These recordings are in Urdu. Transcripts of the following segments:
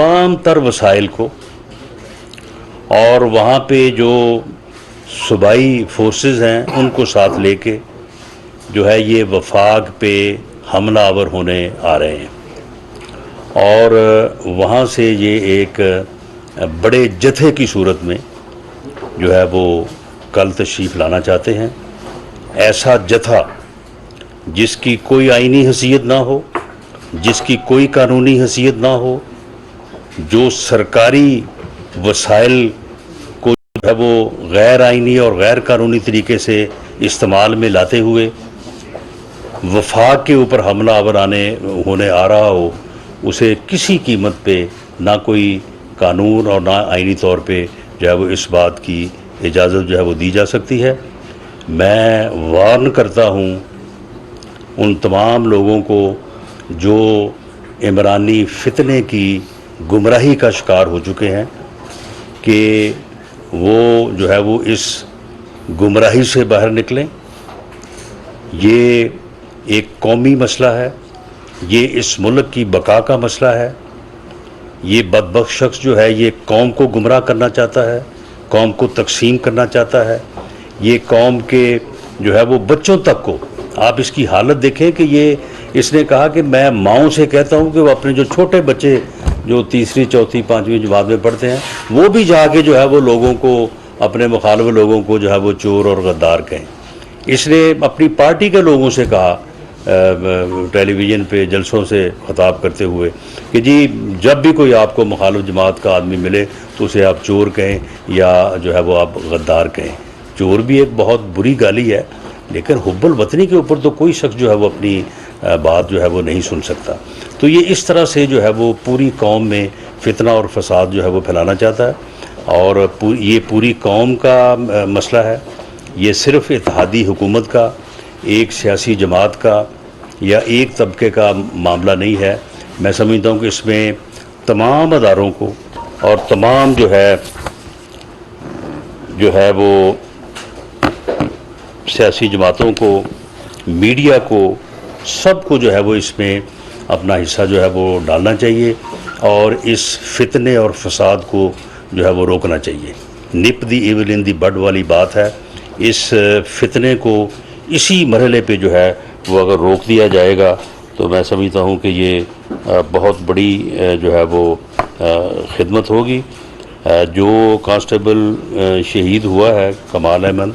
تمام تر وسائل کو اور وہاں پہ جو صوبائی فورسز ہیں ان کو ساتھ لے کے جو ہے یہ وفاق پہ حملہ آور ہونے آ رہے ہیں، اور وہاں سے یہ ایک بڑے جتھے کی صورت میں جو ہے وہ کل تشریف لانا چاہتے ہیں۔ ایسا جتھا جس کی کوئی آئینی حیثیت نہ ہو، جس کی کوئی قانونی حیثیت نہ ہو، جو سرکاری وسائل کو جو ہے وہ غیر آئینی اور غیر قانونی طریقے سے استعمال میں لاتے ہوئے وفاق کے اوپر حملہ آور ہونے آ رہا ہو، اسے کسی قیمت پہ نہ کوئی قانون اور نہ آئینی طور پہ جو ہے وہ اس بات کی اجازت جو ہے وہ دی جا سکتی ہے۔ میں وارن کرتا ہوں ان تمام لوگوں کو جو عمرانی فتنے کی گمراہی کا شکار ہو چکے ہیں کہ وہ جو ہے وہ اس گمراہی سے باہر نکلیں۔ یہ ایک قومی مسئلہ ہے، یہ اس ملک کی بقا کا مسئلہ ہے۔ یہ بدبخت شخص جو ہے یہ قوم کو گمراہ کرنا چاہتا ہے، قوم کو تقسیم کرنا چاہتا ہے، یہ قوم کے جو ہے وہ بچوں تک کو، آپ اس کی حالت دیکھیں کہ اس نے کہا کہ میں ماؤں سے کہتا ہوں کہ وہ اپنے جو چھوٹے بچے جو تیسری چوتھی پانچویں جماعت میں پڑھتے ہیں وہ بھی جا کے جو ہے وہ لوگوں کو، اپنے مخالف لوگوں کو جو ہے وہ چور اور غدار کہیں۔ اس نے اپنی پارٹی کے لوگوں سے کہا ٹیلی ویژن پہ جلسوں سے خطاب کرتے ہوئے کہ جی جب بھی کوئی آپ کو مخالف جماعت کا آدمی ملے تو اسے آپ چور کہیں یا جو ہے وہ آپ غدار کہیں۔ چور بھی ایک بہت بری گالی ہے، لیکن حب الوطنی کے اوپر تو کوئی شخص جو ہے وہ اپنی بات جو ہے وہ نہیں سن سکتا۔ تو یہ اس طرح سے جو ہے وہ پوری قوم میں فتنہ اور فساد جو ہے وہ پھیلانا چاہتا ہے، اور یہ پوری قوم کا مسئلہ ہے۔ یہ صرف اتحادی حکومت کا، ایک سیاسی جماعت کا یا ایک طبقے کا معاملہ نہیں ہے۔ میں سمجھتا ہوں کہ اس میں تمام اداروں کو اور تمام جو ہے وہ سیاسی جماعتوں کو، میڈیا کو، سب کو جو ہے وہ اس میں اپنا حصہ جو ہے وہ ڈالنا چاہیے اور اس فتنے اور فساد کو جو ہے وہ روکنا چاہیے۔ نپ دی ایول ان دی بڈ والی بات ہے۔ اس فتنے کو اسی مرحلے پہ جو ہے وہ اگر روک دیا جائے گا تو میں سمجھتا ہوں کہ یہ بہت بڑی جو ہے وہ خدمت ہوگی۔ جو کانسٹیبل شہید ہوا ہے کمال احمد،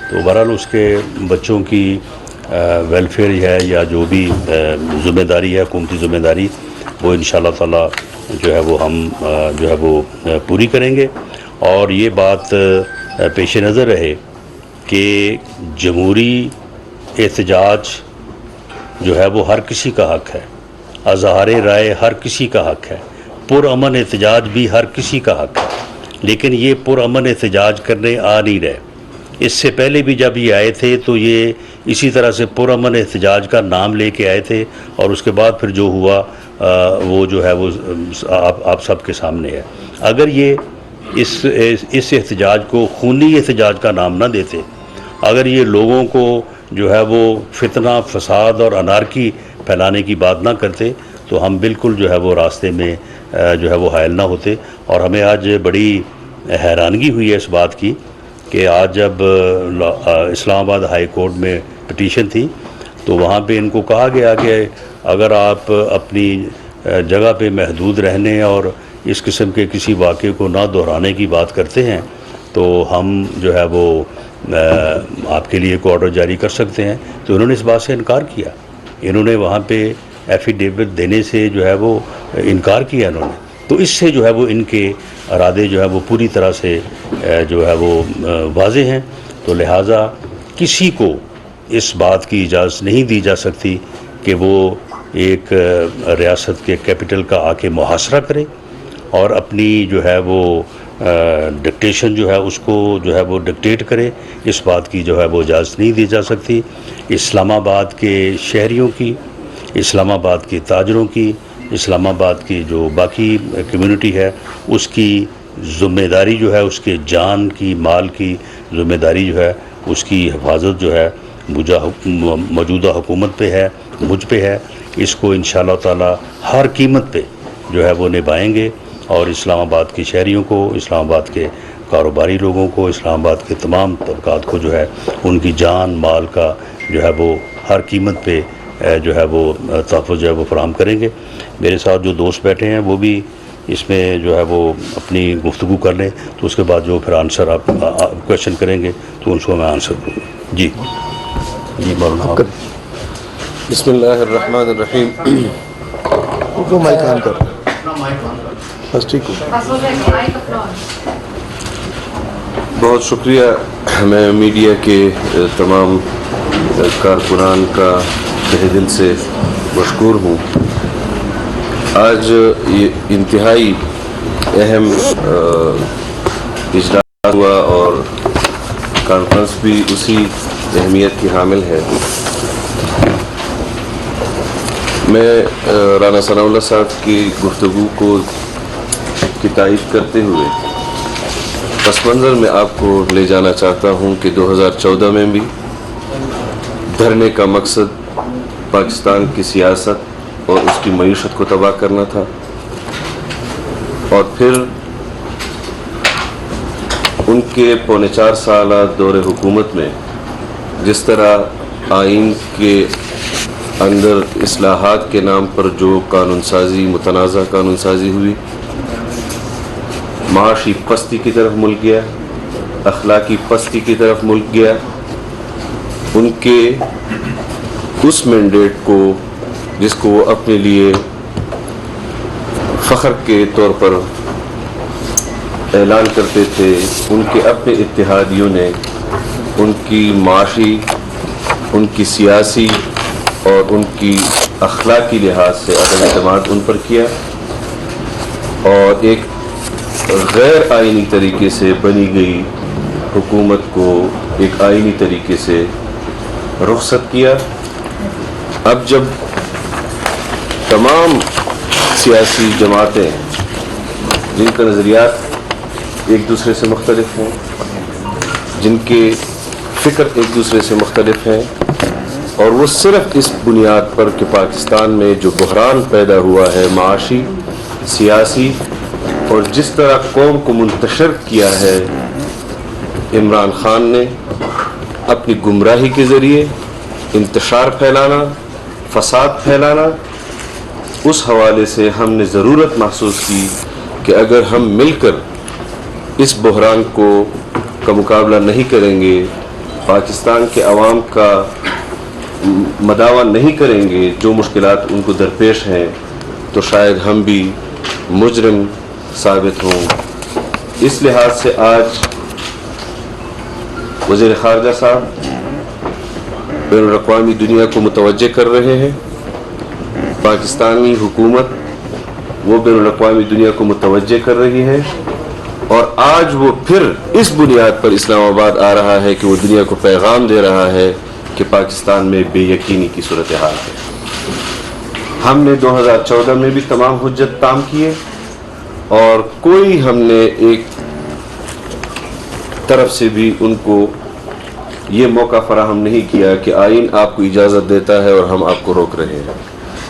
تو بہرحال اس کے بچوں کی ویلفیئر ہے یا جو بھی ذمہ داری ہے، حکومتی ذمہ داری، وہ انشاءاللہ تعالی جو ہے وہ ہم جو ہے وہ پوری کریں گے۔ اور یہ بات پیش نظر رہے کہ جمہوری احتجاج جو ہے وہ ہر کسی کا حق ہے، اظہار رائے ہر کسی کا حق ہے، پرامن احتجاج بھی ہر کسی کا حق ہے، لیکن یہ پرامن احتجاج کرنے آ نہیں رہے۔ اس سے پہلے بھی جب یہ آئے تھے تو یہ اسی طرح سے پرامن احتجاج کا نام لے کے آئے تھے، اور اس کے بعد پھر جو ہوا وہ جو ہے وہ آپ سب کے سامنے ہے۔ اگر یہ اس احتجاج کو خونی احتجاج کا نام نہ دیتے، اگر یہ لوگوں کو جو ہے وہ فتنہ فساد اور انارکی پھیلانے کی بات نہ کرتے تو ہم بالکل جو ہے وہ راستے میں جو ہے وہ حائل نہ ہوتے۔ اور ہمیں آج بڑی حیرانگی ہوئی ہے اس بات کی کہ آج جب اسلام آباد ہائی کورٹ میں پٹیشن تھی تو وہاں پہ ان کو کہا گیا کہ اگر آپ اپنی جگہ پہ محدود رہنے اور اس قسم کے کسی واقعے کو نہ دہرانے کی بات کرتے ہیں تو ہم جو ہے وہ آپ کے لیے ایک آرڈر جاری کر سکتے ہیں۔ تو انہوں نے اس بات سے انکار کیا، انہوں نے وہاں پہ ایفیڈیوٹ دینے سے جو ہے وہ انکار کیا انہوں نے۔ تو اس سے جو ہے وہ ان کے ارادے جو ہے وہ پوری طرح سے جو ہے وہ واضح ہیں۔ تو لہٰذا کسی کو اس بات کی اجازت نہیں دی جا سکتی کہ وہ ایک ریاست کے کیپٹل کا آ کے محاصرہ کرے اور اپنی جو ہے وہ ڈکٹیشن جو ہے اس کو جو ہے وہ ڈکٹیٹ کرے۔ اس بات کی جو ہے وہ اجازت نہیں دی جا سکتی۔ اسلام آباد کے شہریوں کی، اسلام آباد کے تاجروں کی، اسلام آباد کی جو باقی کمیونٹی ہے اس کی ذمہ داری جو ہے، اس کے جان کی، مال کی ذمہ داری جو ہے، اس کی حفاظت جو ہے موجودہ حکومت پہ ہے، مجھ پہ ہے۔ اس کو انشاءاللہ تعالی ہر قیمت پہ جو ہے وہ نبھائیں گے۔ اور اسلام آباد کے شہریوں کو، اسلام آباد کے کاروباری لوگوں کو، اسلام آباد کے تمام طبقات کو جو ہے ان کی جان مال کا جو ہے وہ ہر قیمت پہ جو ہے وہ تحفظ جو ہے وہ فراہم کریں گے۔ میرے ساتھ جو دوست بیٹھے ہیں وہ بھی اس میں جو ہے وہ اپنی گفتگو کر لیں، تو اس کے بعد جو پھر آنسر آپ کویشچن کریں گے تو ان کو میں آنسر دوں گا۔ جی مولانا آپ۔ بسم اللہ الرحمن الرحیم۔ وہ مائک آن کر بس ٹھیک ہو۔ بہت شکریہ، میں میڈیا کے تمام کارکنان کا تہہ دل سے مشکور ہوں۔ آج یہ انتہائی اہم اجلاس ہوا اور کانفرنس بھی اسی اہمیت کی حامل ہے۔ میں رانا ثناء اللہ صاحب کی گفتگو کی تائید کرتے ہوئے پس منظر میں آپ کو لے جانا چاہتا ہوں کہ 2014 میں بھی دھرنے کا مقصد پاکستان کی سیاست اور اس کی معیشت کو تباہ کرنا تھا، اور پھر ان کے پونے 4 سالہ دور حکومت میں جس طرح آئین کے اندر اصلاحات کے نام پر جو قانون سازی، متنازع قانون سازی ہوئی، معاشی پستی کی طرف ملک گیا، اخلاقی پستی کی طرف ملک گیا، ان کے اس مینڈیٹ کو جس کو وہ اپنے لیے فخر کے طور پر اعلان کرتے تھے، ان کے اپنے اتحادیوں نے ان کی معاشی، ان کی سیاسی اور ان کی اخلاقی لحاظ سے عدم اعتماد ان پر کیا، اور ایک غیر آئینی طریقے سے بنی گئی حکومت کو ایک آئینی طریقے سے رخصت کیا۔ اب جب تمام سیاسی جماعتیں جن کے نظریات ایک دوسرے سے مختلف ہیں، جن کے فکر ایک دوسرے سے مختلف ہیں، اور وہ صرف اس بنیاد پر کہ پاکستان میں جو بحران پیدا ہوا ہے معاشی، سیاسی، اور جس طرح قوم کو منتشر کیا ہے عمران خان نے اپنی گمراہی کے ذریعے، انتشار پھیلانا، فساد پھیلانا، اس حوالے سے ہم نے ضرورت محسوس کی کہ اگر ہم مل کر اس بحران کا مقابلہ نہیں کریں گے، پاکستان کے عوام کا مداوا نہیں کریں گے جو مشکلات ان کو درپیش ہیں، تو شاید ہم بھی مجرم ثابت ہوں۔ اس لحاظ سے آج وزیر خارجہ صاحب بین الاقوامی دنیا کو متوجہ کر رہے ہیں، پاکستانی حکومت وہ بین الاقوامی دنیا کو متوجہ کر رہی ہے، اور آج وہ پھر اس بنیاد پر اسلام آباد آ رہا ہے کہ وہ دنیا کو پیغام دے رہا ہے کہ پاکستان میں بے یقینی کی صورتحال ہے۔ ہم نے 2014 میں بھی تمام حجت تام کیے، اور کوئی ہم نے ایک طرف سے بھی ان کو یہ موقع فراہم نہیں کیا کہ آئین آپ کو اجازت دیتا ہے اور ہم آپ کو روک رہے ہیں۔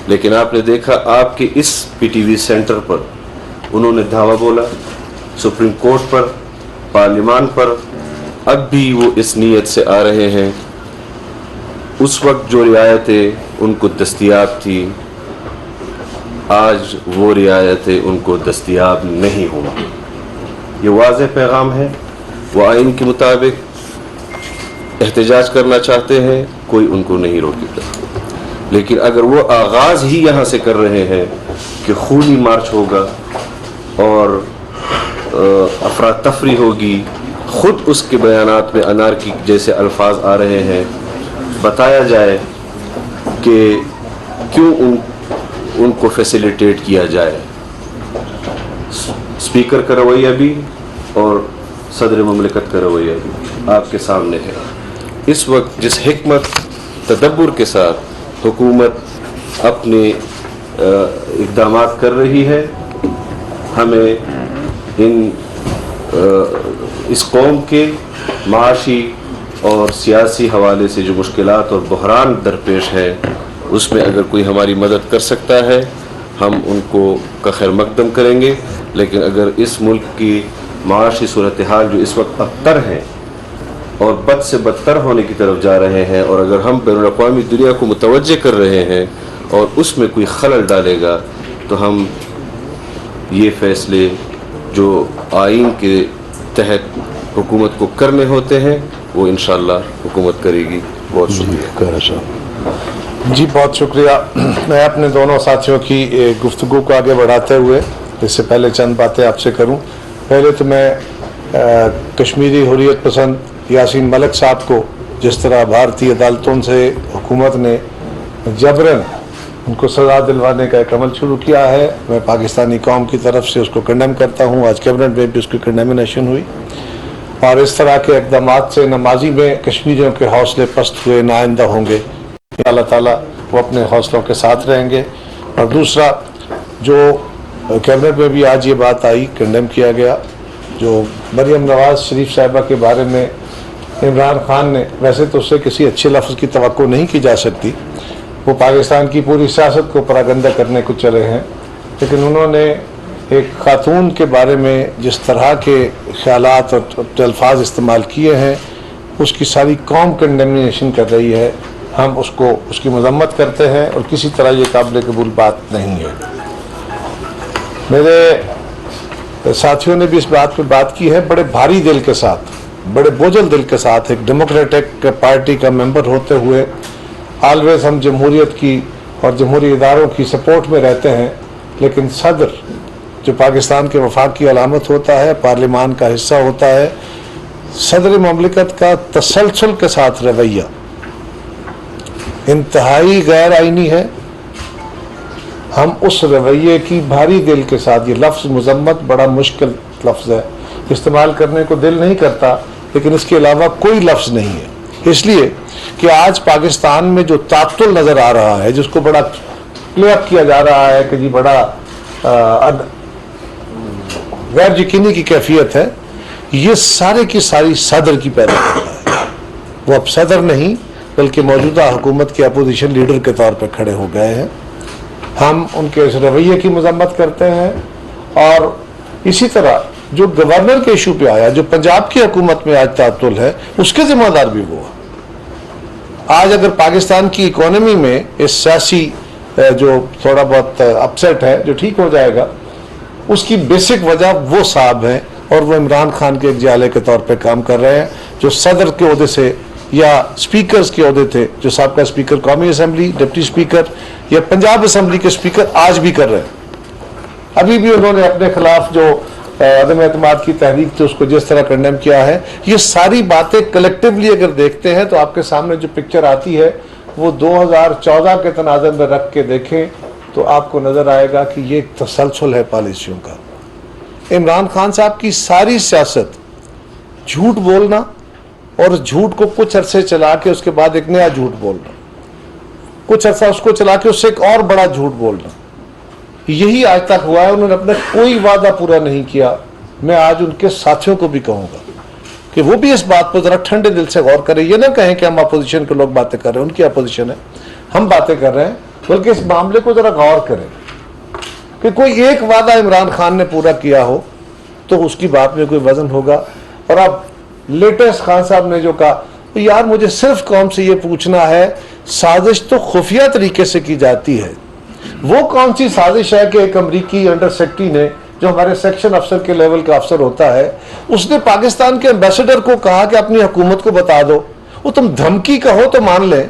لیکن آپ نے دیکھا آپ کے اس پی ٹی وی سینٹر پر انہوں نے دھاوا بولا، سپریم کورٹ پر، پارلیمان پر، اب بھی وہ اس نیت سے آ رہے ہیں۔ اس وقت جو رعایتیں ان کو دستیاب تھی، آج وہ رعایتیں ان کو دستیاب نہیں ہوں۔ یہ واضح پیغام ہے، وہ آئین کے مطابق احتجاج کرنا چاہتے ہیں، کوئی ان کو نہیں روکے گا۔ لیکن اگر وہ آغاز ہی یہاں سے کر رہے ہیں کہ خونی مارچ ہوگا اور افراتفری ہوگی، خود اس کے بیانات میں انارکی جیسے الفاظ آ رہے ہیں، بتایا جائے کہ کیوں ان کو فیسیلیٹیٹ کیا جائے۔ اسپیکر کا رویہ بھی اور صدر مملکت کا رویہ بھی آپ کے سامنے ہے۔ اس وقت جس حکمت تدبر کے ساتھ حکومت اپنے اقدامات کر رہی ہے، ہمیں اس قوم کے معاشی اور سیاسی حوالے سے جو مشکلات اور بحران درپیش ہے، اس میں اگر کوئی ہماری مدد کر سکتا ہے ہم ان کو کا خیر مقدم کریں گے، لیکن اگر اس ملک کی معاشی صورتحال جو اس وقت ابتر ہے اور بد سے بدتر ہونے کی طرف جا رہے ہیں، اور اگر ہم بین الاقوامی دنیا کو متوجہ کر رہے ہیں اور اس میں کوئی خلل ڈالے گا تو ہم یہ فیصلے جو آئین کے تحت حکومت کو کرنے ہوتے ہیں وہ انشاءاللہ حکومت کرے گی۔ بہت شکریہ۔ جی بہت شکریہ۔ میں اپنے دونوں ساتھیوں کی گفتگو کو آگے بڑھاتے ہوئے اس سے پہلے چند باتیں آپ سے کروں۔ پہلے تو میں کشمیری حریت پسند یاسین ملک صاحب کو جس طرح بھارتی عدالتوں سے حکومت نے جبراً ان کو سزا دلوانے کا ایک عمل شروع کیا ہے، میں پاکستانی قوم کی طرف سے اس کو کنڈیم کرتا ہوں۔ آج کیبنٹ میں بھی اس کی کنڈیمنیشن ہوئی، اور اس طرح کے اقدامات سے نہ ماضی میں کشمیریوں کے حوصلے پست ہوئے نہ آئندہ ہوں گے۔ اللہ تعالیٰ وہ اپنے حوصلوں کے ساتھ رہیں گے۔ اور دوسرا، جو کیبنٹ میں بھی آج یہ بات آئی، کنڈیم کیا گیا، جو مریم نواز شریف صاحبہ کے بارے میں عمران خان نے، ویسے تو اس سے کسی اچھے لفظ کی توقع نہیں کی جا سکتی، وہ پاکستان کی پوری سیاست کو پراگندہ کرنے کو چلے ہیں، لیکن انہوں نے ایک خاتون کے بارے میں جس طرح کے خیالات اور الفاظ استعمال کیے ہیں، اس کی ساری قوم کنڈیمنیشن کر رہی ہے۔ ہم اس کی مذمت کرتے ہیں اور کسی طرح یہ قابل قبول بات نہیں ہے۔ میرے ساتھیوں نے بھی اس بات پہ بات کی ہے، بڑے بھاری دل کے ساتھ، بڑے بوجھل دل کے ساتھ، ایک ڈیموکریٹک پارٹی کا ممبر ہوتے ہوئے آلویز ہم جمہوریت کی اور جمہوری اداروں کی سپورٹ میں رہتے ہیں، لیکن صدر جو پاکستان کے وفاق کی علامت ہوتا ہے، پارلیمان کا حصہ ہوتا ہے، صدر مملکت کا تسلسل کے ساتھ رویہ انتہائی غیر آئینی ہے۔ ہم اس رویے کی بھاری دل کے ساتھ، یہ لفظ مذمت بڑا مشکل لفظ ہے، استعمال کرنے کو دل نہیں کرتا، لیکن اس کے علاوہ کوئی لفظ نہیں ہے، اس لیے کہ آج پاکستان میں جو تعطل نظر آ رہا ہے، جس کو بڑا پلے اپ کیا جا رہا ہے کہ جی بڑا غیر یقینی کی کیفیت ہے، یہ سارے کی ساری صدر کی پیدا کرتا ہے۔ وہ اب صدر نہیں بلکہ موجودہ حکومت کے اپوزیشن لیڈر کے طور پہ کھڑے ہو گئے ہیں۔ ہم ان کے اس رویے کی مذمت کرتے ہیں، اور اسی طرح جو گورنر کے ایشو پہ آیا، جو پنجاب کی حکومت میں آج تعطل ہے، اس کے ذمہ دار بھی وہ ہے۔ آج اگر پاکستان کی اکانومی میں اس سیاسی جو تھوڑا بہت اپسیٹ ہے جو ٹھیک ہو جائے گا، اس کی بیسک وجہ وہ صاحب ہیں، اور وہ عمران خان کے ایک جالے کے طور پہ کام کر رہے ہیں، جو صدر کے عہدے سے یا سپیکرز کے عہدے تھے، جو سابقہ سپیکر قومی اسمبلی، ڈپٹی سپیکر یا پنجاب اسمبلی کے سپیکر آج بھی کر رہے ہیں۔ ابھی بھی انہوں نے اپنے خلاف جو عدم اعتماد کی تحریک تھی اس کو جس طرح کنڈیم کیا ہے۔ یہ ساری باتیں کلیکٹیولی اگر دیکھتے ہیں تو آپ کے سامنے جو پکچر آتی ہے وہ 2014 کے تناظر میں رکھ کے دیکھیں تو آپ کو نظر آئے گا کہ یہ ایک تسلسل ہے پالیسیوں کا۔ عمران خان صاحب کی ساری سیاست جھوٹ بولنا، اور جھوٹ کو کچھ عرصے چلا کے اس کے بعد ایک نیا جھوٹ بولنا، کچھ عرصہ اس کو چلا کے اس سے ایک اور بڑا جھوٹ بولنا، یہی آج تک ہوا ہے۔ انہوں نے اپنا کوئی وعدہ پورا نہیں کیا۔ میں آج ان کے ساتھیوں کو بھی کہوں گا کہ وہ بھی اس بات پر ذرا ٹھنڈے دل سے غور کریں، یہ نہ کہیں کہ ہم اپوزیشن کے لوگ باتیں کر رہے ہیں، ان کی اپوزیشن ہے، ہم باتیں کر رہے ہیں، بلکہ اس معاملے کو ذرا غور کریں کہ کوئی ایک وعدہ عمران خان نے پورا کیا ہو تو اس کی بات میں کوئی وزن ہوگا۔ اور اب لیٹسٹ خان صاحب نے جو کہا، یار مجھے صرف قوم سے یہ پوچھنا ہے، سازش تو خفیہ طریقے سے کی جاتی ہے، وہ کون سی سازش ہے کہ ایک امریکی انڈر سیکرٹری نے، جو ہمارے سیکشن افسر کے لیول کا افسر ہوتا ہے، اس نے پاکستان کے ایمبیسڈر کو کہا کہ اپنی حکومت کو بتا دو، وہ تم دھمکی کہو تو مان لیں،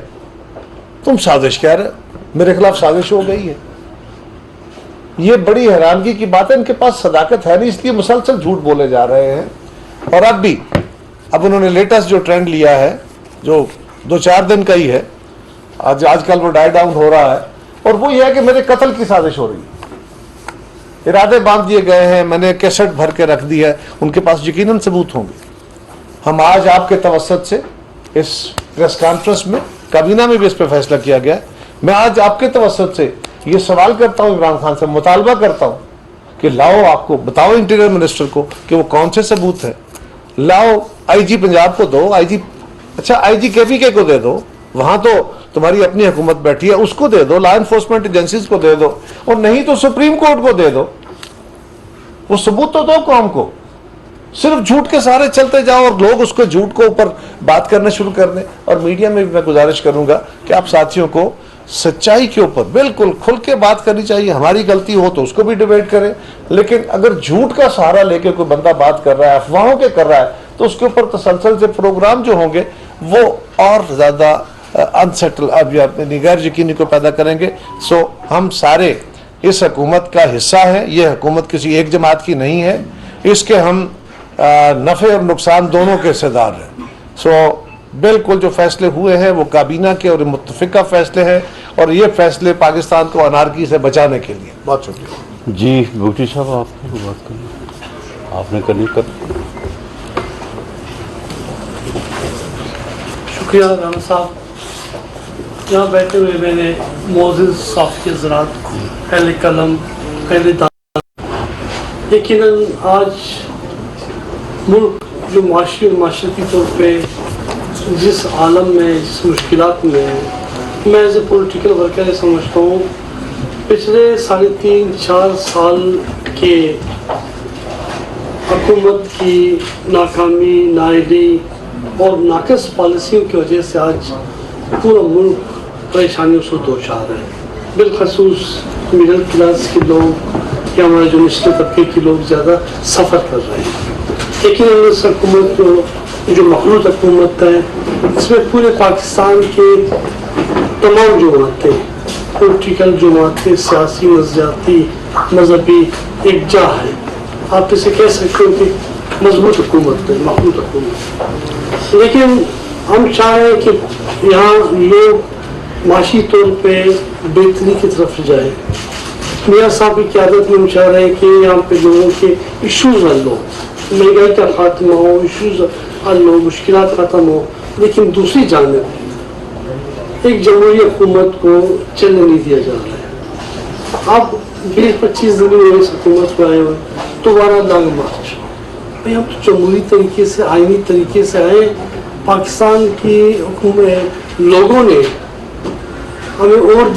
تم سازش کہہ رہے، میرے خلاف سازش ہو گئی ہے۔ یہ بڑی حیرانگی کی بات ہے، ان کے پاس صداقت ہے نہیں، اس لیے مسلسل جھوٹ بولے جا رہے ہیں۔ اور اب انہوں نے لیٹسٹ جو ٹرینڈ لیا ہے، جو 2-4 دن کا ہی ہے، آج کل وہ ڈائی ڈاؤن ہو رہا ہے، اور وہ یہ ہے کہ میرے قتل کی سازش ہو رہی ہے، ارادے باندھ دیے گئے ہیں، میں نے کیسٹ بھر کے رکھ دی ہے، ان کے پاس یقیناً ثبوت ہوں گے۔ ہم آج آپ کے توسط سے اس پریس کانفرنس میں، کابینہ میں بھی اس پہ فیصلہ کیا گیا ہے، میں آج آپ کے توسط سے یہ سوال کرتا ہوں، عمران خان سے مطالبہ کرتا ہوں کہ لاؤ، آپ کو بتاؤ انٹیریئر منسٹر کو کہ وہ کون سے ثبوت ہے، لاؤ آئی جی پنجاب کو دو، آئی جی کے پی کے کو دے دو، وہاں تو تمہاری اپنی حکومت بیٹھی ہے اس کو دے دو, لا انفورسمنٹ ایجنسیز کو دے دو, اور نہیں تو سپریم کورٹ کو دے دو. وہ ثبوت تو دو قوم کو. صرف جھوٹ کے سارے چلتے جاؤ اور لوگ اس کو جھوٹ کو اوپر بات کرنا شروع کر دیں. اور میڈیا میں بھی میں گزارش کروں گا کہ آپ ساتھیوں کو سچائی کے اوپر بالکل کھل کے بات کرنی چاہیے. ہماری غلطی ہو تو اس کو بھی ڈیبیٹ کریں, لیکن اگر جھوٹ کا سہارا لے کے کوئی بندہ بات کر رہا ہے, افواہوں کے کر رہا ہے, تو اس کے اوپر تسلسل سے پروگرام جو ہوں گے وہ اور زیادہ انسیٹل اب غیر یقینی کو پیدا کریں گے. سو ہم سارے اس حکومت کا حصہ ہیں. یہ حکومت کسی ایک جماعت کی نہیں ہے, اس کے ہم نفع اور نقصان دونوں کے حصے دار ہیں. سو بالکل جو فیصلے ہوئے ہیں وہ کابینہ کے اور متفقہ فیصلے ہیں, اور یہ فیصلے پاکستان کو انارکی سے بچانے کے لیے. بہت شکریہ. جی بھٹی صاحب آپ نے بات کرنی, آپ نے کرنی کر. شکریہ رانا صاحب. یہاں بیٹھے ہوئے میں نے معزز صحافی حضرات, اہل قلم, اہل دان, یقیناً آج ملک جو معاشی اور معاشرتی طور پہ جس عالم میں, جس مشکلات میں ہے, میں ایز اے پولیٹیکل ورکر سمجھتا ہوں پچھلے 3.5-4 سال کے حکومت کی ناکامی, نااہلی اور ناقص پالیسیوں کی وجہ سے آج پورا ملک پریشانیوں سے دوچار ہے. بالخصوص مڈل کلاس کے لوگ یا ہمارے جو نچلے طبقے کے لوگ زیادہ سفر کر رہے ہیں. لیکن اس حکومت جو مخلوط حکومت ہے اس میں پورے پاکستان کے تمام جماعتیں, پولیٹیکل جماعتیں, سیاسی, نظریاتی, مذہبی یکجا ہے. آپ اسے کہہ سکتے ہیں کہ مضبوط حکومت ہے, مخلوط حکومت. لیکن ہم چاہیں کہ یہاں لوگ معاشی طور پہ بہتری کی طرف جائیں. میاں صاحب کی قیادت میں ہم چاہ رہے ہیں کہ یہاں پہ لوگوں کے ایشوز حل ہو, مہنگائی کا خاتمہ ہو, ایشوز حل ہو, مشکلات ختم ہو. لیکن دوسری جانب ایک جمہوری حکومت کو چلنے نہیں دیا جا رہا ہے. اب 20-25 دن ہوئے اس حکومت کو آئے ہوئے, دوبارہ لانگ مارچ. بھائی ہم تو جمہوری طریقے سے, آئینی طریقے سے آئے. پاکستان کی حکومت لوگوں نے ہمیں اور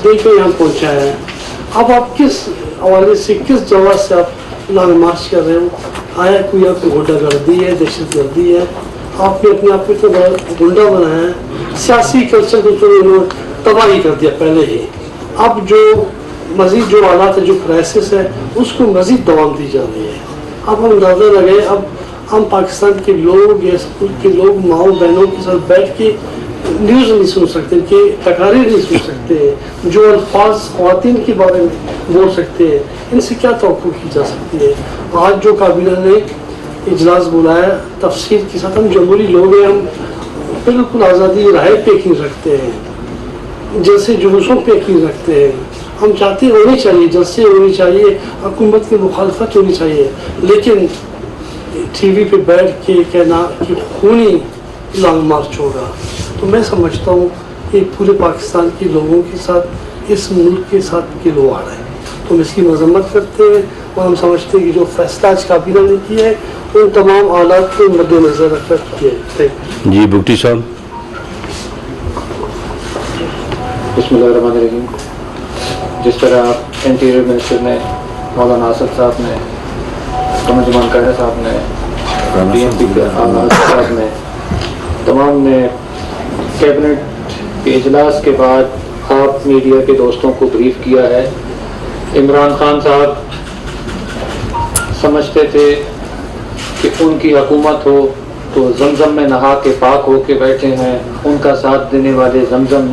دے کے یہاں پہنچایا ہے. اب آپ کس حوالے سے, کس جگہ سے آپ لانگ مارچ کر رہے ہو؟ آیا کوئی آپ کو غنڈہ گردی ہے, دہشت گردی ہے؟ آپ نے اپنے آپ کو اتنا بڑا غنڈہ بنایا ہے. سیاسی کلچر کو تو انہوں نے تباہی کر دیا پہلے ہی. اب جو مزید جو حالات ہے, جو کرائسس ہے, اس کو مزید دوام دی جا رہی ہے. اب ہم اندازہ لگائے, اب ہم پاکستان کے لوگ یا اسکول کے لوگ ماؤں بہنوں کے ساتھ بیٹھ کے نیوز نہیں سن سکتے, کہ تقاریر نہیں سن سکتے, جو الفاظ خواتین کے بارے میں بول سکتے ہیں, ان سے کیا توقع کی جا سکتی ہے؟ آج جو کابینہ نے اجلاس بلایا تفصیل کے ساتھ, ہم جمہوری لوگ ہیں, ہم بالکل آزادی رائے پہ یقین رکھتے ہیں, جیسے جلوسوں پہ یقین رکھتے ہیں. ہم چاہتے ہیں ہونی چاہیے, جلسے ہونی چاہیے, حکومت کی مخالفت ہونی چاہیے, لیکن ٹی وی پہ بیٹھ کے کہنا کہ خونی لانگ مارچ ہوگا, تو میں سمجھتا ہوں کہ پورے پاکستان کے لوگوں کے ساتھ, اس ملک کے ساتھ کھلواڑ ہے. تو ہم اس کی مذمت کرتے ہیں, اور ہم سمجھتے ہیں کہ جو فیصلہ آج کابینہ نے کیا ہے ان تمام حالات کو مد نظر رکھ کر کیا ہے. جی بھٹی صاحب. بسم اللہ الرحمن الرحیم. جس طرح انٹیریئر منسٹر نے, مولانا آصف صاحب نے, قمر جمان قائدہ صاحب نے, ڈی ایم پی صاحب نے, تمام نے کیبنٹ کے اجلاس کے بعد آپ میڈیا کے دوستوں کو بریف کیا ہے. عمران خان صاحب سمجھتے تھے کہ ان کی حکومت ہو تو زمزم میں نہا کے پاک ہو کے بیٹھے ہیں, ان کا ساتھ دینے والے زمزم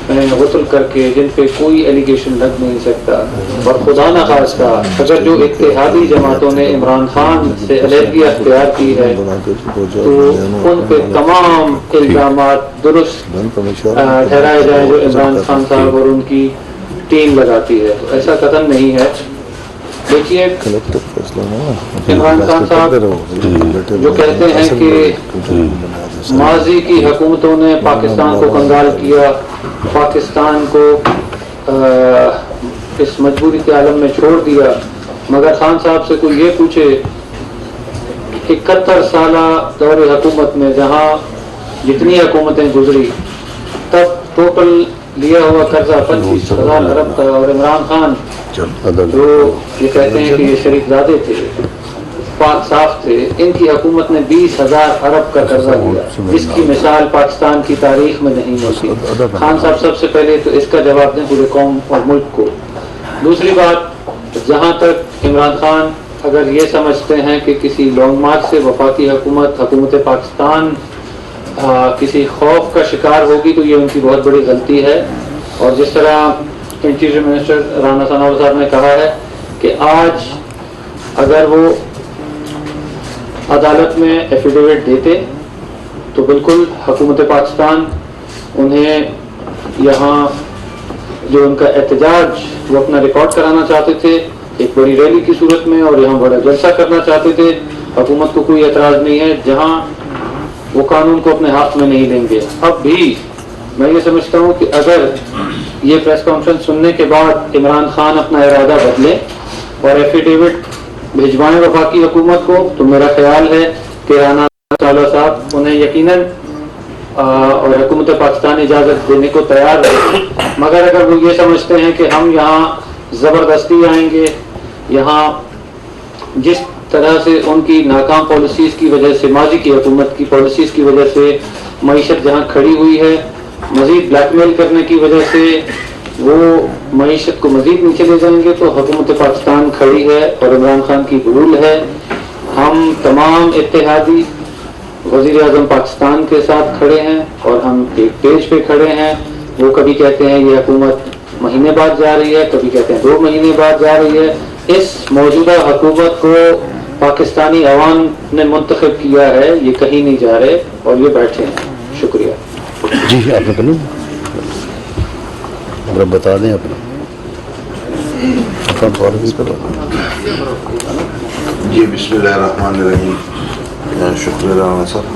میں غسل کر کے, جن پہ کوئی ایلیگیشن لگ نہیں سکتا. اور خدا نہ خواستہ اگر جو اتحادی جماعتوں نے عمران خان سے علیحدگی اختیار کی ہے تو ان پہ تمام الزامات درست ٹھہرائے جائیں جو عمران خان صاحب اور ان کی ٹیم لگاتی ہے. تو ایسا قدم نہیں ہے. دیکھیے عمران خان صاحب جو کہتے ہیں کہ ماضی کی حکومتوں نے پاکستان کو کنگال کیا, پاکستان کو اس مجبوری کے عالم میں چھوڑ دیا, مگر خان صاحب سے کوئی یہ پوچھے 71 سالہ دور حکومت میں جہاں جتنی حکومتیں گزری, تب ٹوٹل لیا ہوا قرضہ 25,000 ارب کا، اور عمران خان جو یہ کہتے ہیں کہ یہ شریف زادے تھے، پاک صاف تھے، ان کی حکومت نے 20,000 ارب کا قرضہ لیا، جس کی مثال پاکستان کی تاریخ میں نہیں ملتی۔ خان صاحب سب سے پہلے تو اس کا جواب دیں پورے قوم اور ملک کو۔ دوسری بات، جہاں تک عمران خان اگر یہ سمجھتے ہیں کہ کسی لانگ مارچ سے وفاقی حکومت پاکستان کسی خوف کا شکار ہوگی تو یہ ان کی بہت بڑی غلطی ہے۔ اور جس طرح انٹیریئر منسٹر رانا ثناء صاحب نے کہا ہے کہ آج اگر وہ عدالت میں ایفیڈیوٹ دیتے تو بالکل حکومت پاکستان انہیں یہاں جو ان کا احتجاج وہ اپنا ریکارڈ کرانا چاہتے تھے ایک بڑی ریلی کی صورت میں، اور یہاں بڑا جلسہ کرنا چاہتے تھے، حکومت کو کوئی اعتراض نہیں ہے، جہاں وہ قانون کو اپنے ہاتھ میں نہیں لیں گے۔ اب بھی میں یہ سمجھتا ہوں کہ اگر یہ پریس کانفرنس سننے کے بعد عمران خان اپنا ارادہ بدلے اور ایفیڈیوٹ بھجوائیں وفاقی حکومت کو، تو میرا خیال ہے کہ رانا ثناء صاحب انہیں یقیناً اور حکومت پاکستان اجازت دینے کو تیار ہے۔ مگر اگر وہ یہ سمجھتے ہیں کہ ہم یہاں زبردستی آئیں گے، یہاں جس طرح سے ان کی ناکام پالیسیز کی وجہ سے، ماضی کی حکومت کی پالیسیز کی وجہ سے معیشت جہاں کھڑی ہوئی ہے، مزید بلیک میل کرنے کی وجہ سے وہ معیشت کو مزید نیچے لے جائیں گے، تو حکومت پاکستان کھڑی ہے اور عمران خان کی بھول ہے۔ ہم تمام اتحادی وزیر اعظم پاکستان کے ساتھ کھڑے ہیں اور ہم ایک پیج پہ کھڑے ہیں۔ وہ کبھی کہتے ہیں یہ حکومت مہینے بعد جا رہی ہے، کبھی کہتے ہیں 2 مہینے بعد جا رہی ہے۔ اس موجودہ حکومت کو پاکستانی عوام نے منتخب کیا ہے، یہ کہیں نہیں جا رہے اور یہ بیٹھے ہیں۔ شکریہ۔ جی آپ نے کرنا ذرا بتا دیں اپنا سوال بھی کرو۔ جی بسم اللہ الرحمن الرحیم، شکریہ رانا صاحب۔